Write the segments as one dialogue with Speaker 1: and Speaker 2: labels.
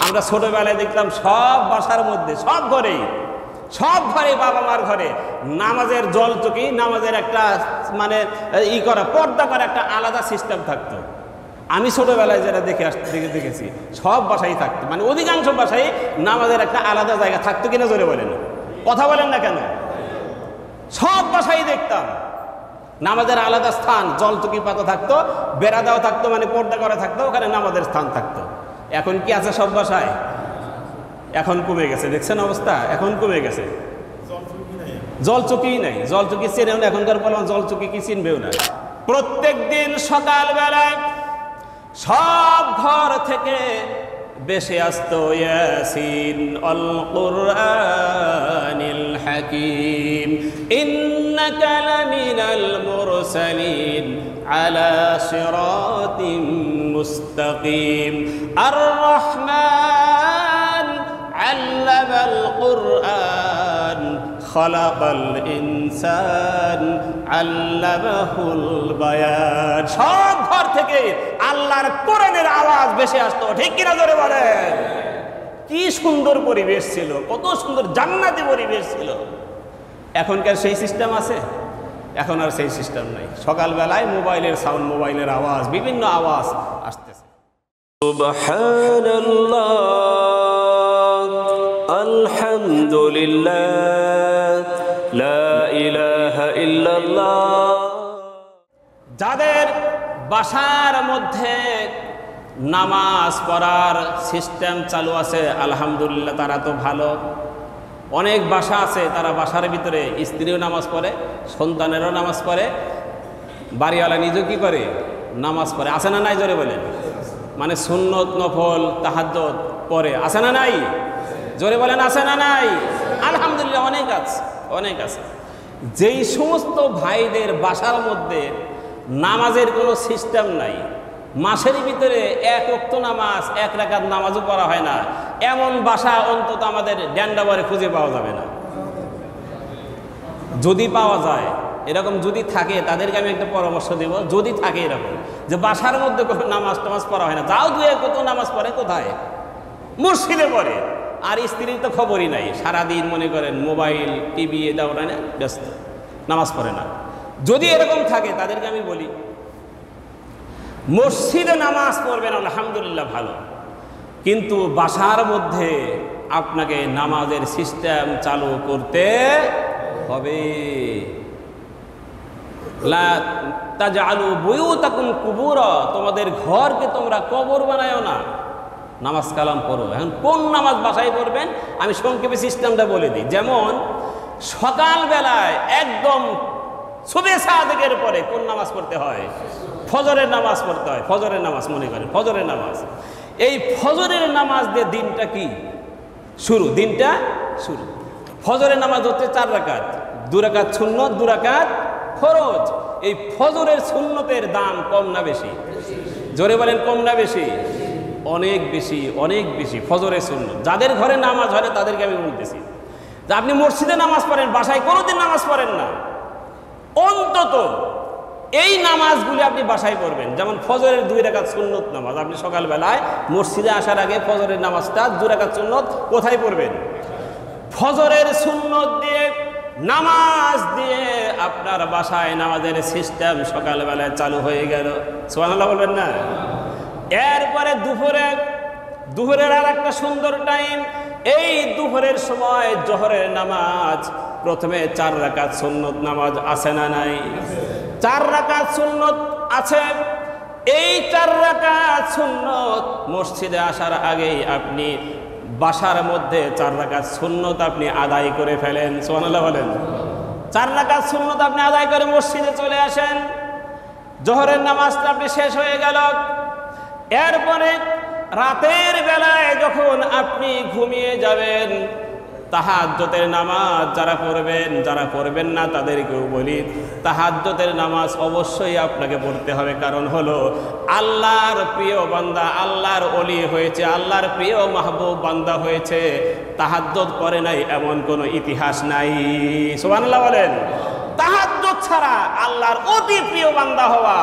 Speaker 1: আমরা ছোটবেলায় দেখলাম সব বাসার মধ্যে, সব ঘরে বাবা মার ঘরে নামাজের জলচকি, নামাজের একটা মানে পর্দা করা একটা আলাদা সিস্টেম থাকতো। আমি ছোটবেলায় যেটা দেখেছি সব বাসায় থাকতো, মানে অধিকাংশ বাসায় নামাজের একটা আলাদা জায়গা থাকতো কিনা জোরে বলেন, কথা বলেন না কেন? সব বাসায় দেখতাম নামাজের আলাদা স্থান, জলচকি পাতা থাকতো, বেড়া দেওয়া থাকতো, মানে পর্দা করা থাকতো, ওখানে নামাজের স্থান থাকতো। এখন কি আছে সব বাসায়? এখন কমে গেছে, দেখছেন অবস্থা, এখন কমে গেছে। জলচকি নাই, জলচকি চিনেও না এখনকার বললাম, জলচকি কি চিনবেও না। প্রত্যেক দিন সকাল বেলায় সব ঘর থেকে বেশি আসতো ইয়াসিন আল কুরআনিল হাকিম ইন্নাকা লামিনাল মুরসালিন আলা সিরাতিম মুস্তাকিম আর রহমান আল্লামাল কুরআন খালাকাল ইনসান আল্লামাহুল বায়ান। সব ঘর থেকে আল্লাহর কোরআনের আওয়াজ ভেসে আসতো, ঠিক কিনা জোরে বলেন? কি সুন্দর পরিবেশ ছিল, কত সুন্দর জান্নাতি পরিবেশ ছিল। এখনকার সেই সিস্টেম আছে? এখন আর সেই সিস্টেম নাই। সকালবেলায় মোবাইলের সাউন্ড, মোবাইলের আওয়াজ, বিভিন্ন আওয়াজ আসতেছে।
Speaker 2: সুবহানাল্লাহ, আলহামদুলিল্লাহ, লা ইলাহা ইল্লাল্লাহ।
Speaker 1: যাদের বাসার মধ্যে নামাজ পড়ার সিস্টেম চালু আছে আলহামদুলিল্লাহ, তারা তো ভালো। অনেক বাসা আছে তারা বাসার ভিতরে স্ত্রীও নামাজ পড়ে, সন্তানেরও নামাজ পড়ে, বাড়িওয়ালা নিজেও কি করে? নামাজ পড়ে। আছে না নাই জোরে বলেন? মানে সুন্নত, নফল, তাহাজ্জুদ পড়ে, আছে না নাই জোরে বলেন? আছে না নাই? আলহামদুলিল্লাহ অনেক আছে, অনেক আছে। যেই সমস্ত ভাইদের বাসার মধ্যে নামাজের কোনো সিস্টেম নাই, মাসের ভিতরে এক ওয়াক্ত নামাজ, এক রাকাত নামাজও পড়া হয় না, এমন বাসা অন্তত আমাদের ড্যান্ডাবারে খুঁজে পাওয়া যাবে না। যদি পাওয়া যায়, এরকম যদি থাকে তাদেরকে আমি একটা পরামর্শ দেব, যদি থাকে এরকম যে বাসার মধ্যে কোনো নামাজ টামাজ পড়া হয় না, যাও দুয়ে কত নামাজ পড়ে কোথায়? মসজিদে পড়ে। আর স্ত্রীর তো খবরই নাই, সারাদিন মনে করেন মোবাইল, টিভি এ দাও না, ব্যস্ত, নামাজ পড়ে না। যদি এরকম থাকে তাদেরকে আমি বলি মসজিদে নামাজ পড়বেন, আলহামদুলিল্লাহ ভালো, কিন্তু বাসার মধ্যে আপনাকে নামাজের সিস্টেম চালু করতে হবে। লা তাজআলু বুয়ুতাকুম কুবুরা, তোমাদের ঘরকে তোমরা কবর বানায়ও না, নামাজ কালাম পড়ো। এখন কোন নামাজ বাসায় পড়বেন আমি সংক্ষেপে সিস্টেমটা বলে দিই। যেমন সকালবেলায় একদম সুবে সাদেকের পরে কোন নামাজ পড়তে হয়? ফজরের নামাজ পড়তে হয়। ফজরের নামাজ মনে করেন, ফজরের নামাজ। এই ফজরের নামাজ দিয়ে দিনটা কি শুরু, দিনটা শুরু। ফজরের নামাজ হচ্ছে 4 রাকাত, 2 রাকাত সুন্নত, 2 রাকাত ফরজ। এই ফজরের সুন্নতের দাম কম না বেশি? জোরে বলেন, কম না বেশি? অনেক বেশি, অনেক বেশি ফজরের সুন্নত। যাদের ঘরে নামাজ হয় না তাদেরকে আমি বলতেছি যে আপনি মসজিদে নামাজ পড়েন, বাসায় কোনোদিন নামাজ পড়েন না, অন্তত এই নামাজগুলি আপনি বাসায় পড়বেন। যেমন ফজরের 2 রাকাত সুন্নত নামাজ, আপনি সকালবেলায় মসজিদে আসার আগে ফজরের নামাজটা 2 রাকাত সুন্নত কোথায় পড়বেন? ফজরের সুন্নত দিয়ে, নামাজ দিয়ে আপনার বাসায় নামাজের সিস্টেম সকালবেলায় চালু হয়ে গেল। সুবহানাল্লাহ বলবেন না? এরপরে দুপুরের আর একটা সুন্দর টাইম, এই দুপুরের সময় জোহরের নামাজ। প্রথমে 4 রাকাত সুন্নত নামাজ আছে না নাই? 4 রাকাত সুন্নত আছে। এই 4 রাকাত সুন্নত মসজিদে আসার আগেই আপনি বাসার মধ্যে 4 রাকাত সুন্নত আপনি আদায় করে ফেলেন। সুবহানাল্লাহ বলেন। 4 রাকাত সুন্নত আপনি আদায় করে মসজিদে চলে আসেন, জোহরের নামাজটা আপনি শেষ হয়ে গেল। এরপরে রাতের বেলায় যখন আপনি ঘুমিয়ে যাবেন, তাহাজ্জুদের নামাজ যারা পড়বেন না তাদেরকেও বলি, তাহাজ্জুদের নামাজ অবশ্যই আপনাকে পড়তে হবে। কারণ হলো আল্লাহর প্রিয় বান্দা, আল্লাহর ওলি হয়েছে, আল্লাহর প্রিয় মাহবুব বান্দা হয়েছে, তাহাজ্জুদ করে নাই এমন কোনো ইতিহাস নাই। সুবহানাল্লাহ বলেন। তাহাজ্জুদ ছাড়া আল্লাহর অতি প্রিয় বান্দা হওয়া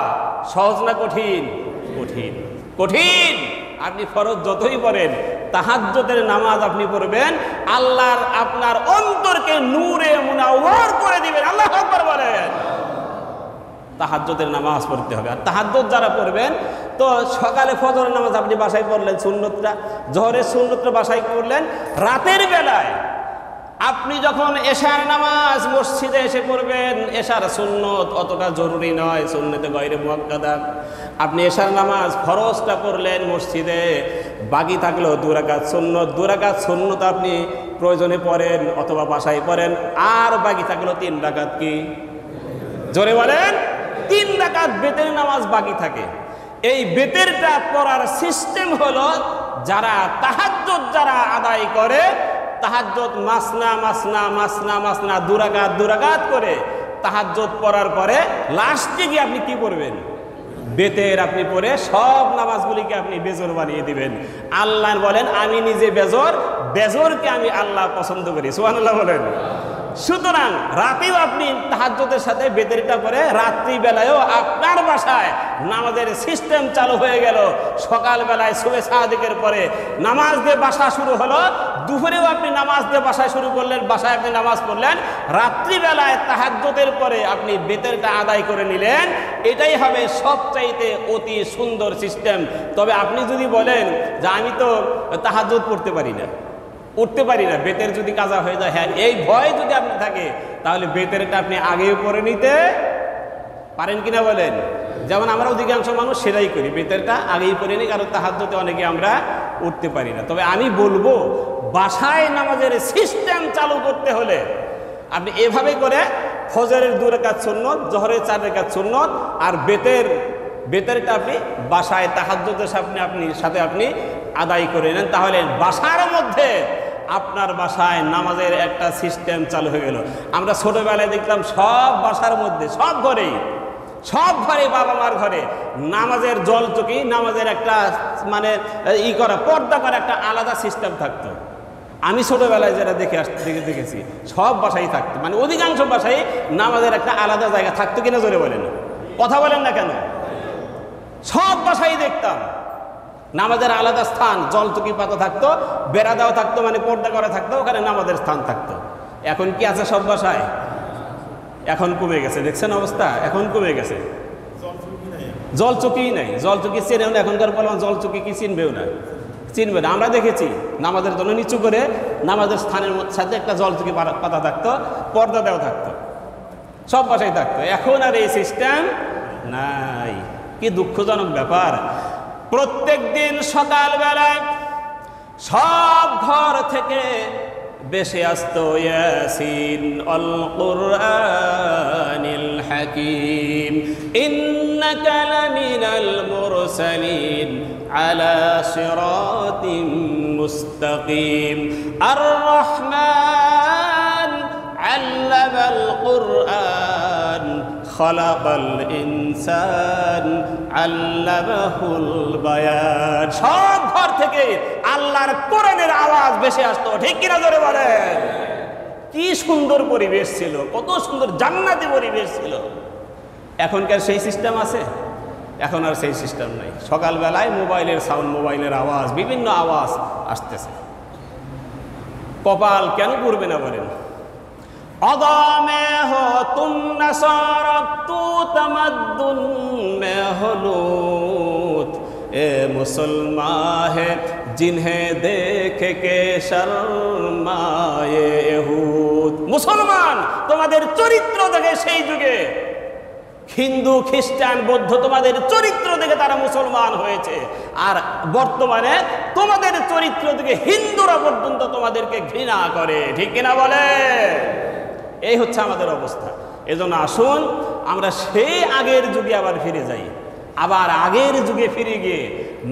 Speaker 1: সহজ না কঠিন? কঠিন, কঠিন। আপনি ফরজ যতই পড়েন, তাহাজ্জুদের নামাজ আপনি পড়বেন, আল্লাহর আপনার অন্তরকে নূরে মুনাওয়ার করে দিবেন। আল্লাহু আকবার বলেন। তাহাজ্জুদের নামাজ পড়তে হবে। আর তাহাজ্জুদ যারা পড়বেন, তো সকালে ফজরের নামাজ আপনি বাসায় পড়লেন সুন্নতটা, জোহরের সুন্নতটা বাসায় পড়লেন, রাতের বেলায় আপনি যখন এশার নামাজ মসজিদে এসে পড়বেন, এশার সুন্নত অতটা জরুরি নয়, সুন্নতে গয়রে মুআক্কাদা। আপনি এশার নামাজ ফরজটা পড়লেন মসজিদে, বাকি থাকলো 2 রাকাত সুন্নত, 2 রাকাত সুন্নত আপনি প্রয়োজনে পড়েন অথবা বাসায় পড়েন, আর বাকি থাকলো 3 রাকাত। কি জোরে বলেন? 3 রাকাত বেতের নামাজ বাকি থাকে। এই বেতেরটা পড়ার সিস্টেম হলো, যারা তাহাজ্জুদ যারা আদায় করে, তাহাজ্জুদ মাসনা মাসনা মাসনা মাসনা 2 রাকাত 2 রাকাত করে তাহাজ্জুদ পড়ার পরে লাস্টে গিয়ে আপনি কি করবেন? বেতের আপনি পড়ে সব নামাজগুলিকে আপনি বেজর বানিয়ে দিবেন। আল্লাহ বলেন, আমি নিজে বেজর, বেজরকে আমি আল্লাহ পছন্দ করি। সুবহানাল্লাহ বলেন। সুতরাং রাতেও আপনি তাহাজ্জুদের সাথে বেতেরটা পরে রাত্রি বেলায়ও আপনার বাসায় নামাজের সিস্টেম চালু হয়ে গেল। সকালবেলায় সুবে সাদিকের পরে নামাজ দিয়ে বাসা শুরু হলো, দুপুরেও আপনি নামাজ দিয়ে বাসায় শুরু করলেন, বাসায় আপনি নামাজ পড়লেন, রাত্রিবেলায় তাহাজ্জুদের পরে আপনি বেতেরটা আদায় করে নিলেন। এটাই হবে সবচাইতে অতি সুন্দর সিস্টেম। তবে আপনি যদি বলেন যে আমি তো তাহাজ্জুদ পড়তে পারি না, উঠতে পারি না, বেতের যদি কাজা হয়ে যায়, হ্যাঁ, এই ভয় যদি আপনি থাকে, তাহলে বেতেরটা আপনি আগেও পরে নিতে পারেন কিনা বলেন। যেমন আমরা অধিকাংশ মানুষ সেটাই করি, বেতেরটা আগেই পরে নিই, কারণ তাহাজ্জুদে অনেকে আমরা উঠতে পারি না। তবে আমি বলবো, বাসায় নামাজের সিস্টেম চালু করতে হলে আপনি এভাবে করে ফজরের 2 রাকাত সুন্নত, জোহরের 4 রাকাত সুন্নত, আর বেতেরটা আপনি বাসায় তাহাজ্জুদের সাথে আপনি আদায় করে নেন। তাহলে বাসার মধ্যে আপনার বাসায় নামাজের একটা সিস্টেম চালু হয়ে গেল। আমরা ছোটবেলায় দেখলাম সব বাসার মধ্যে, সব ঘরে বাবা মার ঘরে নামাজের জলচকি, নামাজের একটা মানে পর্দা করা একটা আলাদা সিস্টেম থাকতো। আমি ছোটবেলায় যেটা দেখেছি সব বাসায় থাকতো, মানে অধিকাংশ বাসায় নামাজের একটা আলাদা জায়গা থাকতো। কিনা জোরে বলেন, কথা বলেন না কেন? সব বাসায় দেখতাম নামাজের আলাদা স্থান, জলচকি পাতা থাকতো, বেড়া দেওয়া থাকতো, মানে পর্দা করা থাকতো, ওখানে নামাজের স্থান থাকতো। এখন কি আছে সব বাসায়? এখন কমে গেছে, দেখছেন অবস্থা, এখন কমে গেছে। জলচকি নাই, জলচকি চেনেও না এখনকার বললাম, জলচকি কি চিনবে না। আমরা দেখেছি নামাজের জন্য নিচু করে নামাজের স্থানের সাথে একটা জলচকি পাতা থাকতো, পর্দা দেওয়া থাকতো, সব বাসায় থাকতো। এখন আর এই সিস্টেম নাই। কি দুঃখজনক ব্যাপার। প্রত্যেক দিন সকালবেলায় সব ঘর থেকে বেশি আসতো ইয়াসিন আল কুরআনিল হাকীম ইন্নাকা লামিনাল মুরসালিন আলা সিরাতিম মুস্তাকিম আর রহমান আল্লামাল কুরআন খালাকাল ইনসান আল্লামাহুল বায়ান। সব ঘর থেকে আল্লাহর কোরআনের আওয়াজ ভেসে আসতো, ঠিক কিনা জোরে বলেন। কি সুন্দর পরিবেশ ছিল, কত সুন্দর জান্নাতি পরিবেশ ছিল। এখনকার সেই সিস্টেম আছে? এখন আর সেই সিস্টেম নাই। সকালবেলায় মোবাইলের সাউন্ড, মোবাইলের আওয়াজ, বিভিন্ন আওয়াজ আসতেছে। কপাল কেন করবে না বলেন? अदा में हो तुम नसारत तू तमद्दुन में हो लूत ए मुसलमान है जिन्हें देख के शर्माए यहूद। मुसलमान তোমাদের চরিত্র দেখে সেই যুগে হিন্দু, খ্রিস্টান, বৌদ্ধ তোমাদের চরিত্র দেখে তারা মুসলমান হয়েছে, আর বর্তমানে তোমাদের চরিত্র দেখে হিন্দুরা পর্যন্ত তোমাদেরকে ঘৃণা করে, ঠিক কিনা বলে? এই হচ্ছে আমাদের অবস্থা। এজন্য আসুন আমরা সেই আগের যুগে আবার ফিরে যাই, আবার আগের যুগে ফিরে গিয়ে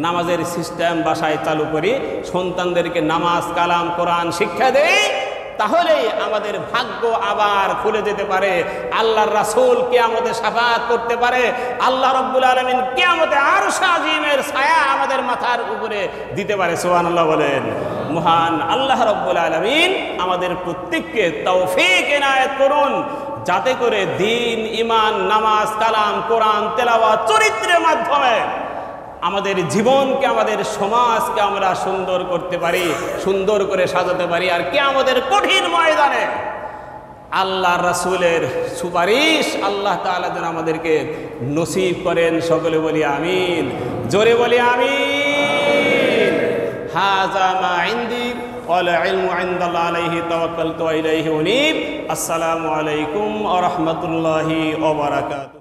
Speaker 1: নামাজের সিস্টেম বাসায় চালু করি, সন্তানদেরকে নামাজ, কালাম, কোরআন শিক্ষা দেই। তাহলেই আমাদের ভাগ্য আবার খুলে যেতে পারে। আল্লাহর রাসূল কিয়ামতে শাফাআত করতে পারে। আল্লাহ রাব্বুল আলামিন কিয়ামতে আরশ আজিমের ছায়া আমাদের মাথার উপরে দিতে পারে। সুবহানাল্লাহ বলেন। মহান আল্লাহ রাব্বুল আলামিন আমাদের প্রত্যেককে তৌফিক এনায়েত করুন, যাতে করে দ্বীন, ঈমান, নামাজ, কালাম, কোরআন তেলাওয়াত চরিত্রের মাধ্যমে আমাদের জীবনকে, আমাদের সমাজকে আমরা সুন্দর করতে পারি, সুন্দর করে সাজাতে পারি। আর কিয়ামতের কঠিন ময়দানে আল্লাহ রাসূলের সুপারিশ আল্লাহ তাআলা যেন আমাদেরকে নসিব করেন। সকলে বলি আমিন, জোরে বলি আমিন। হাযা মা ইনদি ওয়াল ইলমু ইনদাল্লাহি আলাইহি তাওয়াক্কালতু ওয়া ইলাইহি উনীব। আসসালামু আলাইকুম ওয়া রাহমাতুল্লাহি ওয়া বারাকাতুহু।